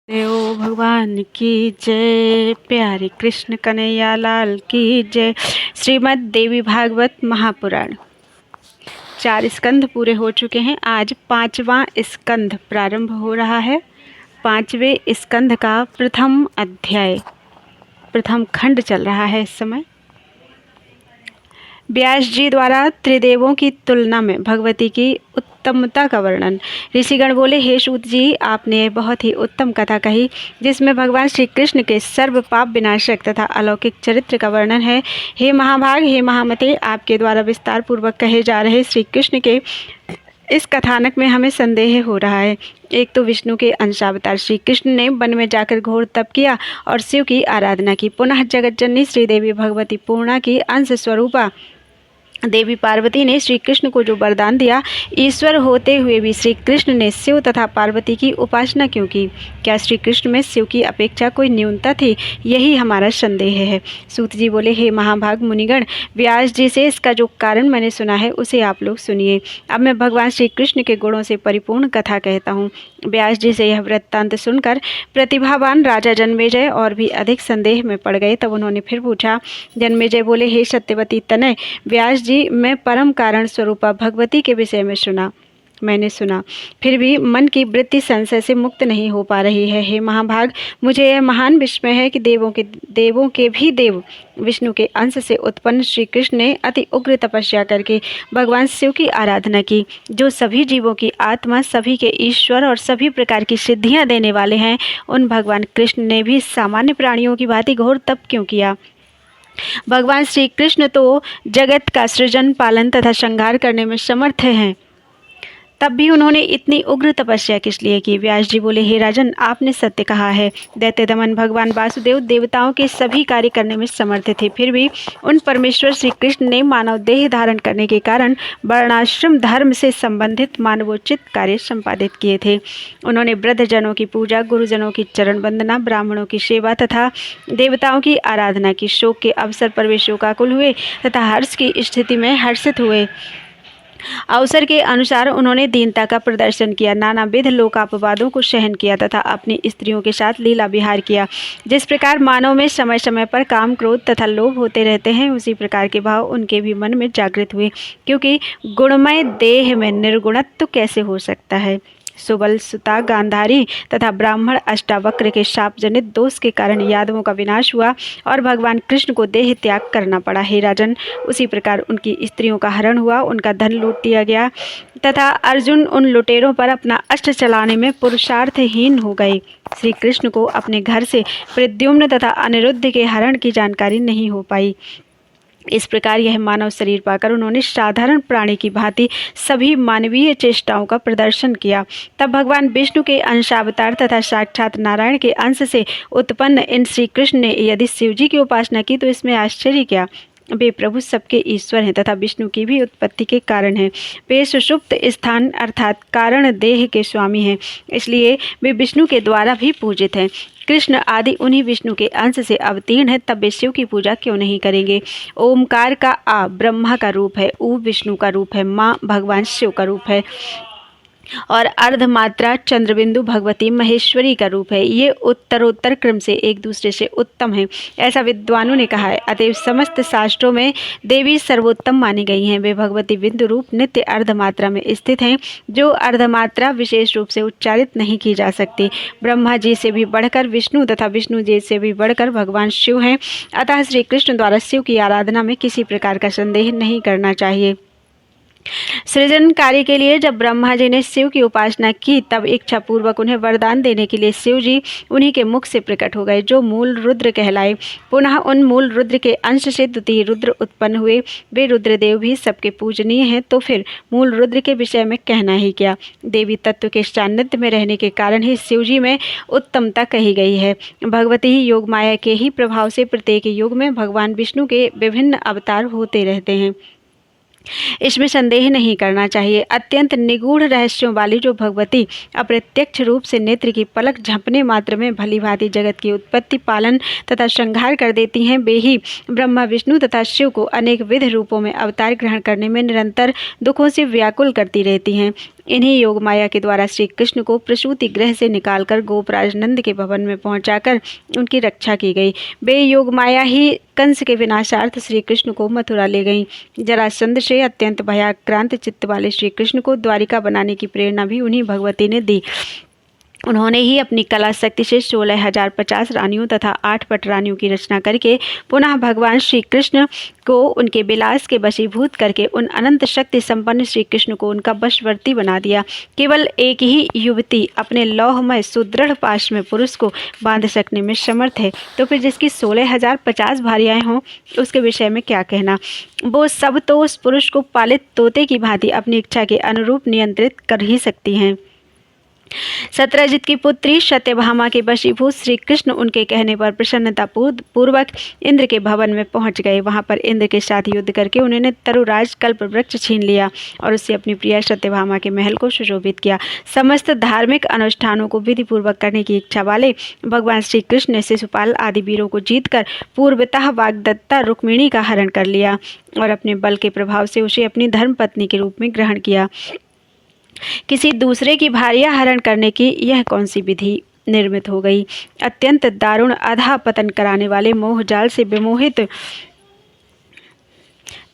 देव भगवान की जय। प्यारे कृष्ण कन्हैया लाल की जय। श्रीमद् देवी भागवत महापुराण 4 स्कंध पूरे हो चुके हैं। आज 5वां स्कंध प्रारंभ हो रहा है। 5वें स्कंध का प्रथम अध्याय, प्रथम खंड चल रहा है इस समय। व्यास जी द्वारा त्रिदेवों की तुलना में भगवती की उत्तमता का वर्णन। ऋषिगण बोले, हे सूत जी, आपने बहुत ही उत्तम कथा कही जिसमें भगवान श्री कृष्ण के सर्व पाप विनाशक तथा अलौकिक चरित्र का वर्णन है। हे महाभाग, हे महामते, आपके द्वारा विस्तार पूर्वक कहे जा रहे श्री कृष्ण के इस कथानक में हमें संदेह हो रहा है। एक तो विष्णु के अंशावतार श्री कृष्ण ने वन में जाकर घोर तप किया और शिव की आराधना की। पुनः जगतजननी श्रीदेवी भगवती पूर्णा की अंश स्वरूपा देवी पार्वती ने श्री कृष्ण को जो वरदान दिया, ईश्वर होते हुए भी श्री कृष्ण ने शिव तथा पार्वती की उपासना क्यों की? क्या श्री कृष्ण में शिव की अपेक्षा कोई न्यूनता थी? यही हमारा संदेह है। सूत जी बोले, हे महाभाग मुनिगण, व्यास जी से इसका जो कारण मैंने सुना है उसे आप लोग सुनिए। अब मैं भगवान श्री कृष्ण के गुणों से परिपूर्ण कथा कहता हूँ। व्यास जी से यह वृत्तांत सुनकर प्रतिभावान राजा जन्मेजय और भी अधिक संदेह में पड़ गए। तब उन्होंने फिर पूछा। जन्मेजय बोले, हे सत्यवती तनय, व्यास जी, मैं परम कारण स्वरूपा भगवती के विषय में मैंने सुना, फिर भी मन की वृत्ति संशय से मुक्त नहीं हो पा रही है। हे महाभाग, मुझे यह महान विस्मय है कि देवों के भी देव विष्णु के अंश से उत्पन्न श्री कृष्ण ने अति उग्र तपस्या करके भगवान शिव की आराधना की, जो सभी जीवों की आत्मा, सभी के ईश्वर और सभी प्रकार की सिद्धियां देने वाले हैं। उन भगवान कृष्ण ने भी सामान्य प्राणियों की भांति घोर तप क्यों किया? भगवान श्री कृष्ण तो जगत का सृजन, पालन तथा संहार करने में समर्थ हैं, तब भी उन्होंने इतनी उग्र तपस्या किस लिए की? व्यास जी बोले, हे राजन, आपने सत्य कहा है। दैत्य दमन भगवान वासुदेव देवताओं के सभी कार्य करने में समर्थ थे, फिर भी उन परमेश्वर श्री कृष्ण ने मानव देह धारण करने के कारण वर्णाश्रम धर्म से संबंधित मानवोचित कार्य संपादित किए थे। उन्होंने वृद्धजनों की पूजा, गुरुजनों की चरण वंदना, ब्राह्मणों की सेवा तथा देवताओं की आराधना की। शोक के अवसर पर वे शोकाकुल हुए तथा हर्ष की स्थिति में हर्षित हुए। अवसर के अनुसार उन्होंने दीनता का प्रदर्शन किया, नानाविध लोकापवादों को सहन किया तथा अपनी स्त्रियों के साथ लीला विहार किया। जिस प्रकार मानव में समय समय पर काम, क्रोध तथा लोभ होते रहते हैं, उसी प्रकार के भाव उनके भी मन में जागृत हुए, क्योंकि गुणमय देह में निर्गुणत्व कैसे हो सकता है? सुबल, सुता, गांधारी तथा ब्राह्मण अष्टावक्र के शाप जनित दोष के कारण यादवों का विनाश हुआ और भगवान कृष्ण को देह त्याग करना पड़ा। हे राजन, उसी प्रकार उनकी स्त्रियों का हरण हुआ, उनका धन लूट लिया गया तथा अर्जुन उन लुटेरों पर अपना अस्त्र चलाने में पुरुषार्थहीन हो गए। श्री कृष्ण को अपने घर से प्रद्युम्न तथा अनिरुद्ध के हरण की जानकारी नहीं हो पाई। इस प्रकार यह मानव शरीर पाकर उन्होंने साधारण प्राणी की भांति सभी मानवीय चेष्टाओं का प्रदर्शन किया। तब भगवान विष्णु के अंशावतार तथा साक्षात नारायण के अंश से उत्पन्न इन श्री कृष्ण ने यदि शिव जी की उपासना की तो इसमें आश्चर्य क्या? वे प्रभु सबके ईश्वर हैं तथा विष्णु की भी उत्पत्ति के कारण हैं। वे सुषुप्त स्थान अर्थात कारण देह के स्वामी हैं, इसलिए वे विष्णु के द्वारा भी पूजित हैं। कृष्ण आदि उन्हीं विष्णु के अंश से अवतीर्ण है, तब वे शिव की पूजा क्यों नहीं करेंगे? ओमकार का आ ब्रह्मा का रूप है, ऊ विष्णु का रूप है, माँ भगवान शिव का रूप है और अर्धमात्रा चंद्रबिंदु भगवती महेश्वरी का रूप है। ये उत्तरोत्तर क्रम से एक दूसरे से उत्तम हैं, ऐसा विद्वानों ने कहा है। अतएव समस्त शास्त्रों में देवी सर्वोत्तम मानी गई हैं। वे भगवती बिंदु रूप नित्य अर्धमात्रा में स्थित हैं, जो अर्धमात्रा विशेष रूप से उच्चारित नहीं की जा सकती। ब्रह्मा जी से भी बढ़कर विष्णु तथा विष्णु जी से भी बढ़कर भगवान शिव हैं। अतः श्री कृष्ण द्वारा शिव की आराधना में किसी प्रकार का संदेह नहीं करना चाहिए। सृजन कार्य के लिए जब ब्रह्मा जी ने शिव की उपासना की, तब इच्छा पूर्वक उन्हें वरदान देने के लिए शिव जी उन्हीं के मुख से प्रकट हो गए, जो मूल रुद्र कहलाए। पुनः उन मूल रुद्र के अंश से द्वितीय रुद्र उत्पन्न हुए। वे रुद्रदेव भी सबके पूजनीय हैं, तो फिर मूल रुद्र के विषय में कहना ही क्या? देवी तत्व के सान्निध्य में रहने के कारण ही शिव जी में उत्तमता कही गई है। भगवती ही योग माया के ही प्रभाव से प्रत्येक युग में भगवान विष्णु के विभिन्न अवतार होते रहते हैं। इसमें संदेह नहीं करना चाहिए। अत्यंत निगूढ़ रहस्यों वाली जो भगवती अप्रत्यक्ष रूप से नेत्र की पलक झपने मात्र में भली भांति जगत की उत्पत्ति, पालन तथा संहार कर देती हैं, वे ही ब्रह्मा, विष्णु तथा शिव को अनेक विध रूपों में अवतार ग्रहण करने में निरंतर दुखों से व्याकुल करती रहती हैं। इन्हीं योग माया के द्वारा श्री कृष्ण को प्रसूति गृह से निकालकर गोपराज नंद के भवन में पहुंचाकर उनकी रक्षा की गई। वे योग माया ही कंस के विनाशार्थ श्री कृष्ण को मथुरा ले गईं। जरासंध से अत्यंत भयाक्रांत चित्त वाले श्री कृष्ण को द्वारिका बनाने की प्रेरणा भी उन्हीं भगवती ने दी। उन्होंने ही अपनी कला शक्ति से 16,050 रानियों तथा 8 पटरानियों की रचना करके पुनः भगवान श्री कृष्ण को उनके विलास के वशीभूत करके उन अनंत शक्ति संपन्न श्री कृष्ण को उनका वशवर्ती बना दिया। केवल एक ही युवती अपने लौहमय सुदृढ़ पाश में पुरुष को बांध सकने में समर्थ है, तो फिर जिसकी 16,050 भार्याएं हों उसके विषय में क्या कहना। वो सब तो उस पुरुष को पालित तोते की भांति अपनी इच्छा के अनुरूप नियंत्रित कर ही सकती हैं। सत्यजित की पुत्री सत्यभामा के वशीभूत श्री कृष्ण उनके कहने पर प्रसन्नता पूर्वक इंद्र के भवन में पहुंच गए। वहां पर इंद्र के साथ युद्ध करके उन्होंने तरुराज कल्प वृक्ष छीन लिया और उससे अपनी प्रिया सत्यभामा के महल को सुशोभित किया। समस्त धार्मिक अनुष्ठानों को विधि पूर्वक करने की इच्छा वाले भगवान श्री कृष्ण ने शिशुपाल आदि वीरों को जीतकर पूर्वतः वाग्दत्ता रुक्मिणी का हरण कर लिया और अपने बल के प्रभाव से उसे अपनी धर्मपत्नी के रूप में ग्रहण किया। किसी दूसरे की भार्या हरण करने की यह कौन सी विधि निर्मित हो गई। अत्यंत दारुण अधा पतन कराने वाले मोहजाल से विमोहित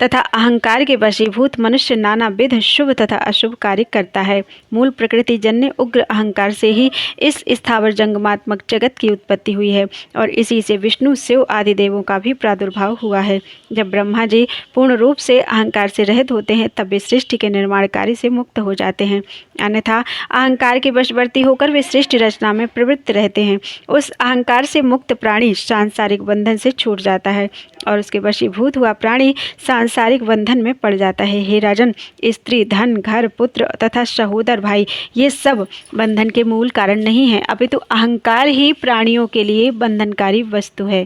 तथा अहंकार के वशीभूत मनुष्य नाना विध शुभ तथा अशुभ कार्य करता है। मूल प्रकृति जन्य उग्र अहंकार से ही इस स्थावर जंगमात्मक जगत की उत्पत्ति हुई है और इसी से विष्णु, शिव आदि देवों का भी प्रादुर्भाव हुआ है। जब ब्रह्मा जी पूर्ण रूप से अहंकार से रहित होते हैं तब वे सृष्टि के निर्माण कार्य से मुक्त हो जाते हैं, अन्यथा अहंकार के वशवर्ती होकर वे सृष्टि रचना में प्रवृत्त रहते हैं। उस अहंकार से मुक्त प्राणी सांसारिक बंधन से छूट जाता है और उसके वशीभूत हुआ प्राणी सांसारिक बंधन में पड़ जाता है। हे राजन, स्त्री, धन, घर, पुत्र तथा सहोदर भाई ये सब बंधन के मूल कारण नहीं है, अपितु अहंकार ही प्राणियों के लिए बंधनकारी वस्तु है।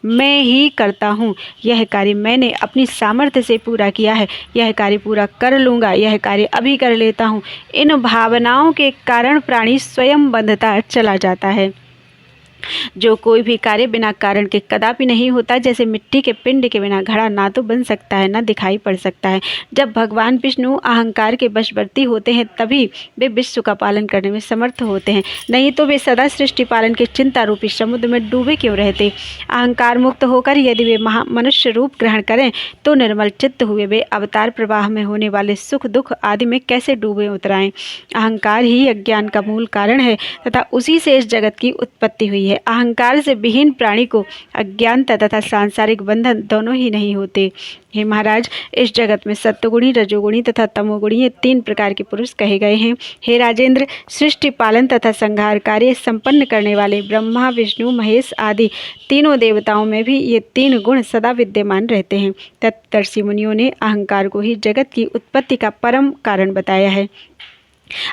मैं ही करता हूँ, यह कार्य मैंने अपनी सामर्थ्य से पूरा किया है, यह कार्य पूरा कर लूँगा, यह कार्य अभी कर लेता हूँ, इन भावनाओं के कारण प्राणी स्वयं बंधता चला जाता है। जो कोई भी कार्य बिना कारण के कदापि नहीं होता, जैसे मिट्टी के पिंड के बिना घड़ा ना तो बन सकता है ना दिखाई पड़ सकता है। जब भगवान विष्णु अहंकार के वशवर्ती होते हैं तभी वे विश्व का पालन करने में समर्थ होते हैं, नहीं तो वे सदा सृष्टि पालन के चिंता रूपी समुद्र में डूबे क्यों रहते। अहंकार मुक्त होकर यदि वे मनुष्य रूप ग्रहण करें तो निर्मल चित्त हुए वे अवतार प्रवाह में होने वाले सुख दुख आदि में कैसे डूबे उतराएं। अहंकार ही अज्ञान का मूल कारण है तथा उसी से इस जगत की उत्पत्ति हुई है। अहंकार से विहीन प्राणी को अज्ञानता तथा सांसारिक बंधन दोनों ही नहीं होते। हे महाराज, इस जगत में सत्वगुणी, रजोगुणी तथा तमोगुणी ये 3 प्रकार के पुरुष कहे गए हैं। हे राजेंद्र, सृष्टि पालन तथा संहार कार्य संपन्न करने वाले ब्रह्मा, विष्णु, महेश आदि तीनों देवताओं में भी ये 3 गुण सदा विद्यमान रहते हैं। तत्दर्शी मुनियों ने अहंकार को ही जगत की उत्पत्ति का परम कारण बताया है।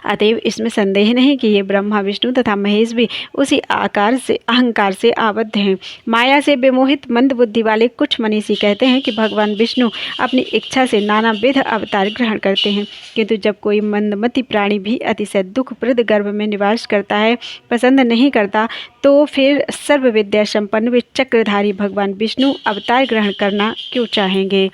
अतएव इसमें संदेह नहीं कि ये ब्रह्मा, विष्णु तथा महेश भी उसी आकार से अहंकार से आबद्ध हैं। माया से विमोहित मंद बुद्धि वाले कुछ मनीषी कहते हैं कि भगवान विष्णु अपनी इच्छा से नाना विध अवतार ग्रहण करते हैं, किंतु जब कोई मंदमती प्राणी भी अतिशय दुखप्रद गर्भ में निवास करता है, पसंद नहीं करता, तो फिर सर्व विद्या संपन्न वे चक्रधारी भगवान विष्णु अवतार ग्रहण करना क्यों चाहेंगे।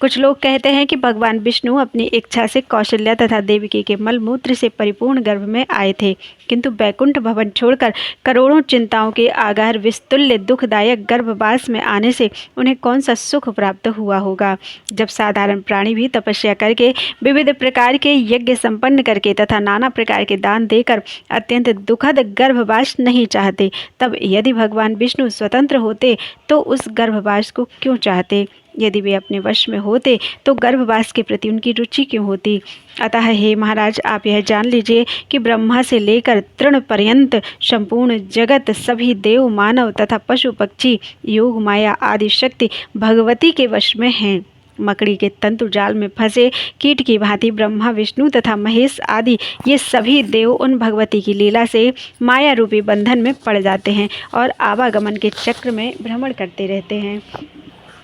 कुछ लोग कहते हैं कि भगवान विष्णु अपनी इच्छा से कौशल्या तथा देवकी के मलमूत्र से परिपूर्ण गर्भ में आए थे, किंतु बैकुंठ भवन छोड़कर करोड़ों चिंताओं के आगार विस्तुल्य दुखदायक गर्भवास में आने से उन्हें कौन सा सुख प्राप्त हुआ होगा। जब साधारण प्राणी भी तपस्या करके, विविध प्रकार के यज्ञ संपन्न करके तथा नाना प्रकार के दान देकर अत्यंत दुखद गर्भवास नहीं चाहते, तब यदि भगवान विष्णु स्वतंत्र होते तो उस गर्भवास को क्यों चाहते। यदि वे अपने वश में होते तो गर्भवास के प्रति उनकी रुचि क्यों होती। अतः हे महाराज, आप यह जान लीजिए कि ब्रह्मा से लेकर तृण पर्यंत संपूर्ण जगत, सभी देव, मानव तथा पशु पक्षी, योग माया आदि शक्ति भगवती के वश में हैं। मकड़ी के तंतु जाल में फंसे कीट की भांति ब्रह्मा, विष्णु तथा महेश आदि ये सभी देव उन भगवती की लीला से माया रूपी बंधन में पड़ जाते हैं और आवागमन के चक्र में भ्रमण करते रहते हैं।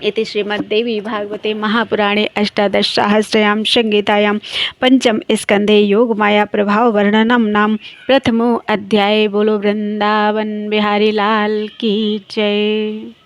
इति श्रीमद्देवी भागवते महापुराणे अष्टादशसहस्रयां संहितायां पंचमस्कन्धे योगमाया प्रभाव वर्णनम नाम प्रथमो अध्याय। बोलो वृंदावन बिहारी लाल की जय।